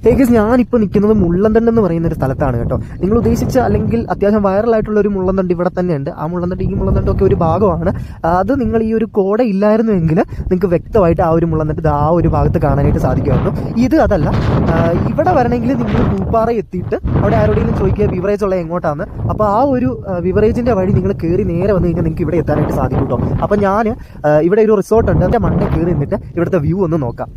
ഹേഗസ്, ഞാനിപ്പോൾ നിൽക്കുന്നത് മുള്ളന്തണ്ട് എന്ന് പറയുന്ന ഒരു സ്ഥലത്താണ് കേട്ടോ. നിങ്ങൾ ഉദ്ദേശിച്ച അല്ലെങ്കിൽ അത്യാവശ്യം വൈറലായിട്ടുള്ള ഒരു മുള്ളന്തണ്ട് ഇവിടെ തന്നെയുണ്ട്. ആ മുള്ളന്തണ്ട് ഈ മുള്ളന്തണ്ടൊക്കെ ഒരു ഭാഗമാണ്. അത് നിങ്ങൾ ഈ ഒരു കോട ഇല്ലായിരുന്നുവെങ്കിൽ നിങ്ങൾക്ക് വ്യക്തമായിട്ട് ആ ഒരു മുള്ളന്തണ്ട് ആ ഒരു ഭാഗത്ത് കാണാനായിട്ട് സാധിക്കുമായിരുന്നു. ഇത് അതല്ല, ഇവിടെ വരണമെങ്കിൽ നിങ്ങൾ പൂപ്പാറ എത്തിയിട്ട് അവിടെ ആരോടെങ്കിലും ചോദിക്കുക ബിവറേജ് ഉള്ള എങ്ങോട്ടാണ്. അപ്പോൾ ആ ഒരു ബിവറേജിൻ്റെ വഴി നിങ്ങൾ കയറി നേരെ വന്നു കഴിഞ്ഞാൽ നിങ്ങൾക്ക് ഇവിടെ എത്താനായിട്ട് സാധിക്കും കേട്ടോ. അപ്പോൾ ഞാൻ ഇവിടെ ഒരു റിസോർട്ട് ഉണ്ട്, അതിൻ്റെ മണ്ടേ കയറി നിന്നിട്ട് ഇവിടുത്തെ വ്യൂ ഒന്ന് നോക്കാം.